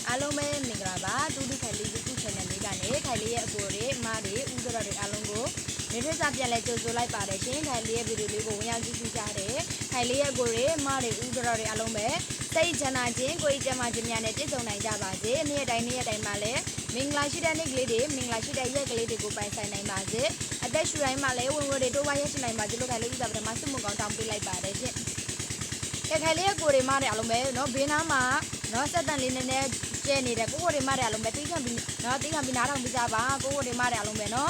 အားလုံးပဲမင်္ဂလာပါတူတူခိုင်လေး YouTube channel လေးကနေခိုင်လေးရဲ့အကိုတွေအမတွေဦးတော်တွေအားလုံးကိုနေ့ရက်စာပြန်လဲကြိုဆိုလိုက်ပါတယ်ရှင်ခိုင်လေးရဲ့ဗီဒီယိုလေးကိုဝင်ရောက်ကြည့်ကြကြတယ်ခိုင်လေးရဲ့အကိုတွေအမတွေဦးတော်တွေအားလုံးပဲစိတ်ချမ်းသာခြင်းကိုယ်ကျန်းမာခြင်းများနဲ့ပြည့်စုံနိုင်ကြပါစေနေ့ရက်တိုင်းမှာလည်းမင်္ဂလာရှိတဲ့နေ့ကလေးတွေမင်္ဂလာရှိတဲ့ရက်ကလေးတွေကိုပိုင်ဆိုင်နိုင်ပါစေအသက်ရှူတိုင်းမှာလည်းဝင်ဝတွေတိုးဝါရက်နိုင်ပါစေလို့ခိုင်လေးဥစားပထမဆုမကောင်းတောင်းပေးလိုက်ပါတယ်ရှင်ခိုင်လေးရဲ့ကိုယ်တွေမတွေအားလုံးပဲเนาะဘေးနားမှာเนาะစက်တန်လေးနဲ့ကျဲနေတဲ့ကိုတွေမတဲ့အလုံးပဲတိခံပြီးเนาะတိခံပြီးနားထောင်ပြကြပါကိုတွေမတဲ့အလုံးပဲเนาะ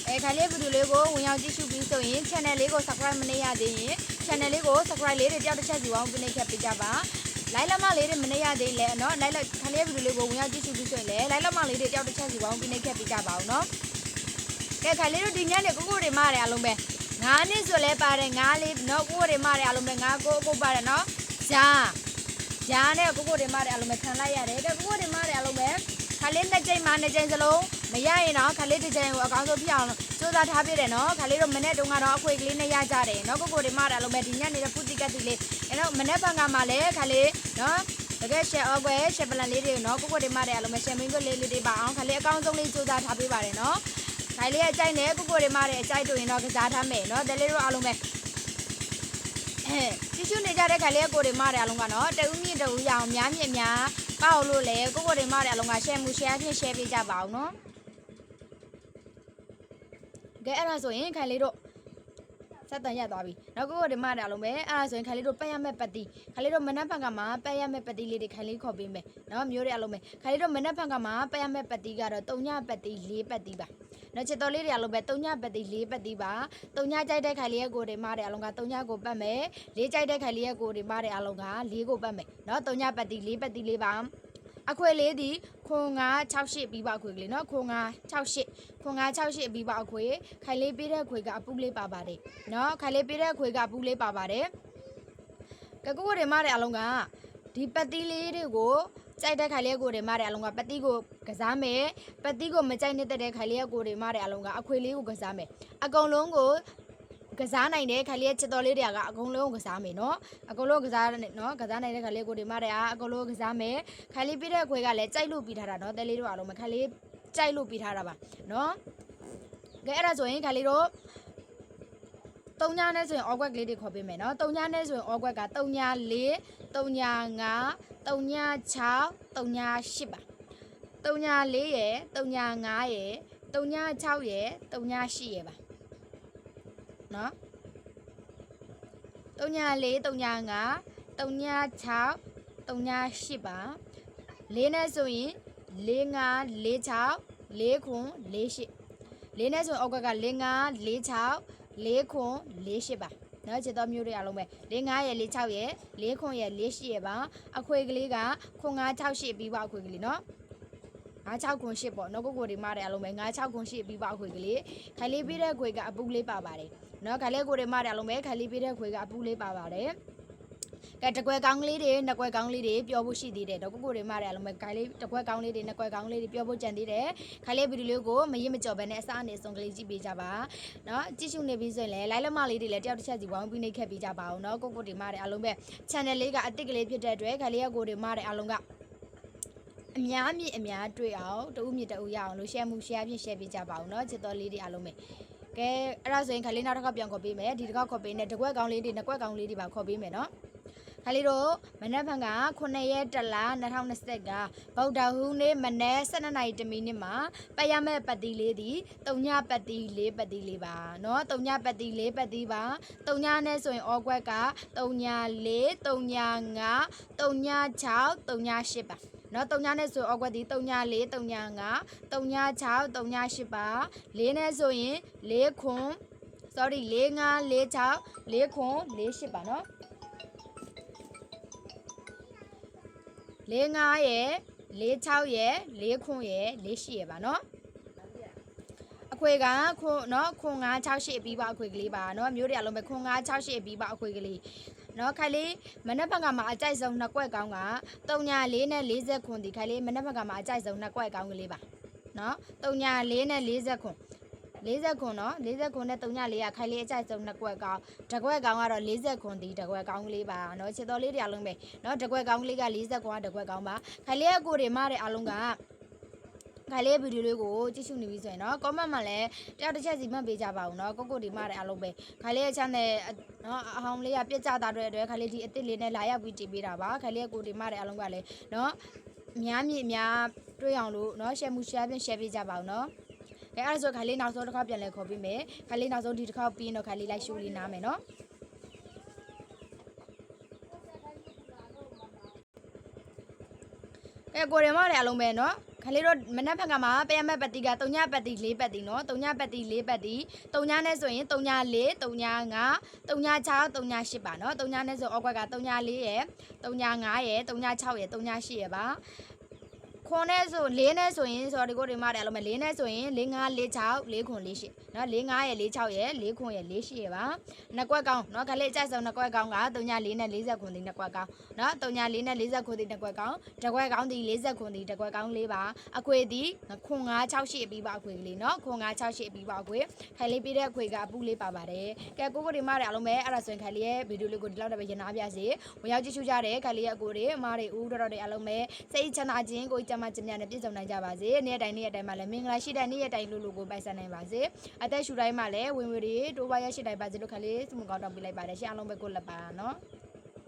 ခိုင်လေးဗီဒီယိုလေးကိုဝင်ရောက်ကြည့်ရှုပြီးဆိုရင် channel လေးကို subscribe မနေရသေးရင် channel လေးကို subscribe လေးတွေတယောက်တစ်ချက်စီအောင်ပြနေခဲ့ပြကြပါလိုက်လက်မလေးတွေမနေရသေးလဲเนาะလိုက်လက်ခိုင်လေးဗီဒီယိုလေးကိုဝင်ရောက်ကြည့်ရှုပြီးဆိုရင်လည်းလိုက်လက်မလေးတွေတယောက်တစ်ချက်စီအောင်ပြနေခဲ့ပြကြပါအောင်เนาะခိုင်လေးတို့ဒီညနေကိုတွေမတဲ့အလုံးပဲငါးနှစ်ဆိုလဲပါတယ်ငါးလေးเนาะကိုတွေမတဲ့အလုံးပဲငါကိုပါတယ်เนาะဂျာနဲ့ကိုတွေမတဲ့အလုံးပဲခံလိုက်ရတယ်ကိုတွေမတဲ့အလုံးပဲခါလေးနှစ်ကြိမ်မှနှစ်ကြိမ်စလုံးမရရင်တော့ခါလေးတစ်ကြိမ်ကိုအကောင်းဆုံးဖြစ်အောင်စူးစမ်းထားပြတယ်နော်ခါလေးတို့မနေ့တုန်းကတော့အခွေကလေးနဲ့ရကြတယ်နော်ကိုတွေမတဲ့အလုံးပဲဒီညနေတဲ့ဖူတီကတ်တီလေးအဲ့တော့မနေ့ဘန်ကမှလည်းခါလေးနော်တကယ်ရှယ်အော့ကွယ်ရှယ်ပလန်လေးတွေနော်ကိုတွေမတဲ့အလုံးပဲရှယ်မင်းကွက်လေးတွေပါအောင်ခါလေးအကောင်းဆုံးလေးစူးစမ်းထားပြပါတယ်နော်ခါလေးအကြိုက်နဲ့ကိုတွေမတဲ့အကြိုက်တို့ရင်တော့ကစားထားမယ်နော်တယ်လေးတို့အားလုံးပဲကြည့်ရှုနေကြတဲ့ခါလေးကိုတွေမတဲ့အလုံးကနော်တဦးမြင့်တဦးရအောင်များမြင့်များပေါ့လို့လေကိုတွေမတဲ့အလုံးက share မှု share ဖြင့် share ပေးကြပါအောင်နော်ကဲအဲ့ဒါဆိုရင်ခိုင်လေးတို့စက်တန်ရက်သွားပြီနောက်ကိုတွေမတဲ့အလုံးပဲအဲ့ဒါဆိုရင်ခိုင်လေးတို့ပတ်ရမဲ့ပတ်တီခိုင်လေးတို့မနက်ဖန်ကမှပတ်ရမဲ့ပတ်တီလေးတွေခိုင်လေးခေါ်ပေးမယ်နော်မျိုးတွေအလုံးပဲခိုင်လေးတို့မနက်ဖန်ကမှပတ်ရမဲ့ပတ်တီကတော့3ညပတ်တီ4ပတ်တီပါနော်ချစ်တော်လေးတွေအလုံးပဲ3ညပတ်တီ4ပတ်တီပါ3ညကြိုက်တဲ့ခိုင်လေးရဲ့ကိုတွေမတဲ့အလုံးက3ညကိုပတ်မယ်4ကြိုက်တဲ့ခိုင်လေးရဲ့ကိုတွေမတဲ့အလုံးက4ကိုပတ်မယ်နော်3ညပတ်တီ4ပတ်တီလေးပါအခွေလေးဒီခွန်968ပြီးပါအခွေကလေးနော်ခွန်968ပြီးပါအခွေခိုင်လေးပေးတဲ့ခွေကအပူလေးပါပါတယ်နော်ခိုင်လေးပေးတဲ့ခွေကအပူလေးပါပါတယ်ကကိုတွေမတဲ့အလုံးကဒီပတ်တီလေးတွေကိုကြိုက်တဲ့ခိုင်လေးကိုတွေမတဲ့အလုံးကပတ်တီကိုကစားမယ်ပတ်တီကိုမကြိုက်နေတဲ့ခိုင်လေးကိုတွေမတဲ့အလုံးကအခွေလေးကိုကစားမယ်အကုန်လုံးကိုကစားနိုင်တဲ့ခိုင်လေးချစ်တော်လေးတွေကအကုန်လုံးကစားမယ်နော်အကုန်လုံးကစားနော်ကစားနိုင်တဲ့ခိုင်လေးကိုတွေမတွေကအကုန်လုံးကစားမယ်ခိုင်လေးပြတဲ့ခွေကလည်းကြိုက်လို့ပြီးထားတာနော်တဲလေးတို့အားလုံးမခိုင်လေးကြိုက်လို့ပြီးထားတာပါနော်ကဲအဲ့ဒါဆိုရင်ခိုင်လေးတို့3ညနဲ့ဆိုရင်အော်ကွက်ကလေးတွေခေါ်ပေးမယ်နော်3ညနဲ့ဆိုရင်အော်ကွက်က3ည4 3ည5 3ည6 3ည8ပါ3ည4ရယ်3ည5ရယ်3ည6ရယ်3ည8ရယ်ပါနော်3ည4 3ည5 3ည6 3ည8ပါ4နဲ့ဆိုရင်4 5 4 6 4ခွန်4 8 4နဲ့ဆိုရင်အောက်က4 5 4 6 4ခွန်4 8ပါနော်ချစ်တော်မျိုးတွေအားလုံးပဲ4 5ရယ်4 6ရယ်4ခွန်ရယ်4 8ရယ်ပါအခွေကလေးကခွန်9 6 8ပြီးပါအခွေကလေးနော်9 6ခွန်8ပေါ့နော်ကိုတွေမတဲ့အလုံးပဲ9 6ခွန်8ပြီးပါအခွေကလေးခိုင်လေးပေးတဲ့ခွေကအပူလေးပါပါတယ်နော်ခိုင်လေးကိုတွေမတဲ့အလုံးပဲခိုင်လေးပေးတဲ့ခွေကအပူလေးပါပါတယ်ကဲတကွဲကောင်းကလေးတွေနှစ်ကွဲကောင်းလေးတွေပြောဖို့ရှိသေးတယ်တော့ကိုတွေမတဲ့အလုံးပဲခိုင်လေးတကွဲကောင်းလေးတွေနှစ်ကွဲကောင်းလေးတွေပြောဖို့ကြံသေးတယ်ခိုင်လေးဗီဒီယိုလေးကိုမရစ်မကြော်ဘဲနဲ့အစားအနေဆုံးကလေးကြည့်ပေးကြပါနော်ကြည့်ရှုနေပြီဆိုရင်လည်းလိုက်လက်မလေးတွေလည်းတယောက်တစ်ချက်စီဝိုင်းပြီးနေခဲ့ပေးကြပါအောင်နော်ကိုတွေမတဲ့အလုံးပဲ channel လေးကအစ်စ်ကလေးဖြစ်တဲ့အတွက်ခိုင်လေးကကိုတွေမတဲ့အလုံးကအများမြင့်အများတွေ့အောင်တဦးမြင့်တဦးရအောင်လို့ share မှု share ဖြင့် share ပေးကြပါအောင်เนาะချစ်တော်လေးတွေအားလုံးပဲကဲအဲ့ဒါဆိုရင်ခလေးနောက်တစ်ခါပြန်ခေါ်ပေးမယ်ဒီတစ်ခါခေါ်ပေးနေတကွက်ကောင်းလေးတွေနှစ်ကွက်ကောင်းလေးတွေပါခေါ်ပေးမယ်เนาะခလေးတို့မနက်ဖြန်က9ရက်တလ2020ကဗုဒ္ဓဟူးနေ့မနက်12:00မိနစ်မှာပတ်ရမဲ့ပတ်တီလေးဒီ3ညပတ်တီ4ပတ်တီလေးပါเนาะ3ညပတ်တီ4ပတ်တီပါ3ညနဲ့ဆိုရင်အော်ကွက်က3ည4 3ည5 3ည6 3ည8ပါနော်3ညနဲ့ဆိုအော်ကွက်ဒီ3ည4 3ည5 3ည6 3ည8ပါ4နဲ့ဆိုရင်4ခွန် sorry 4 5 4 6 4ခွန်4 8ပါနော်4 5ရယ်4 6ရယ်4ခွန်ရယ်4 8ရယ်ပါနော်အခွေကခွန်နော်ခွန်9 6 8ပြီးပါအခွေကလေးပါနော်မျိုးတွေအလုံးပဲခွန်9 6 8ပြီးပါအခွေကလေးနော်ခိုင်လေးမနက်ဖက်ကမှအကြိုက်ဆုံးနှစ်ကွက်ကောင်းက3ည4နဲ့40ခွန်ဒီခိုင်လေးမနက်ဖက်ကမှအကြိုက်ဆုံးနှစ်ကွက်ကောင်းကလေးပါနော်3ည4နဲ့40ခွန် 40ခွန်နော်40ခွန်နဲ့304ကခိုင်လေးအကြိုက်ဆုံးနှစ်ကွက်ကောင်းတစ်ကွက်ကောင်းကတော့40ခွန်ဒီတစ်ကွက်ကောင်းကလေးပါနော်ချစ်တော်လေးတွေအားလုံးပဲနော်တစ်ကွက်ကောင်းကလေးက40ခွန်ကတစ်ကွက်ကောင်းပါခိုင်လေးရဲ့ကိုတွေမတဲ့အားလုံးကခိုင်လေးဗီဒီယိုလေးကိုကြည့်ရှုနေပြီဆိုရင်နော် comment မှာလည်းတယောက်တစ်ချက်စီမှတ်ပေးကြပါဦးနော်ကိုဒီမတဲ့အားလုံးပဲခိုင်လေးရဲ့ channel နော်အဟောင်းလေးကပြက်ကြတာတဲ့အတွက်ခိုင်လေးဒီအစ်စ်လေးနဲ့လာရောက်ပြီးကြည့်ပေးတာပါခိုင်လေးရဲ့ကိုဒီမတဲ့အားလုံးကလည်းနော်များမြင့်များတွေ့အောင်လို့နော် share ပေးကြပါဦးနော်ကဲအဲ့ဒါဆိုခိုင်လေးနောက်ဆုံးတစ်ခါပြန်လဲခေါ်ပြီးမယ်ခိုင်လေးနောက်ဆုံးဒီတစ်ခါပြီးရင်တော့ခိုင်လေးလိုက်ရှိုးလေးနားမယ်နော်ကဲကိုရမတွေအလုံးပဲနော်ခိုင်လေးတို့မနက်ဖက်ကမှာပယမက်ပတ်တီက3ညပတ်တီ4ပတ်တီနော်3ညပတ်တီ4ပတ်တီ3ညနဲ့ဆိုရင်3ည4 3ည5 3ည6 3ည8ပါနော်3ညနဲ့ဆိုအောက်က3ည4ရယ်3ည5ရယ်3ည6ရယ်3ည8ရယ်ပါခွန်နဲ့ဆို4နဲ့ဆိုရင်ဆိုတော့ဒီကိုဒီမှာတယ်အလုံးမဲ့4နဲ့ဆိုရင်4 5 4 6 4ခွန်4 8နော်4 5ရယ်4 6ရယ်4ခွန်ရယ်4 8ရယ်ပါနှစ်ကွက်ကောင်းနော်ခလေးအကြိုက်ဆုံးနှစ်ကွက်ကောင်းက3ည4နဲ့40ခွန်ဒီနှစ်ကွက်ကောင်းနော်3ည4နဲ့40ခွန်ဒီနှစ်ကွက်ကောင်းတစ်ကွက်ကောင်းဒီ40ခွန်ဒီတစ်ကွက်ကောင်းလေးပါအခွေဒီခွန်5 6 8အပြီးပါအခွေကလေးနော်ခွန်5 6 8အပြီးပါအခွေခိုင်လေးပေးတဲ့အခွေကအပူလေးပါပါတယ်ကဲကိုဒီမှာတယ်အလုံးမဲ့အဲ့ဒါဆိုရင်ခိုင်လေးရဲ့ဗီဒီယိုလေးကိုဒီလောက်တော့ပဲရနာပြစေဝင်ရောက်ကြည့်ရှုကြတယ်ခိုင်လေးရဲ့အကိုတွေအမားတွေဦးတော်တွေအလုံးမဲ့စိတ်ချမ်းသာခြင်းကိုကျမကျမြနဲ့ပြည့်စုံနိုင်ကြပါစေနေ့တိုင်းနေ့တိုင်းမှာလည်းမင်္ဂလာရှိတဲ့နေ့တိုင်းလူကိုပိုက်ဆံနိုင်ပါစေအသက်ရှူတိုင်းမှာလည်းဝင်တွေတိုးပွားရရှိတိုင်းပါစေလို့ခလေးစမကောင်းတောင်းပေးလိုက်ပါတယ်ရှင်းအားလုံးပဲကိုလက်ပါနော်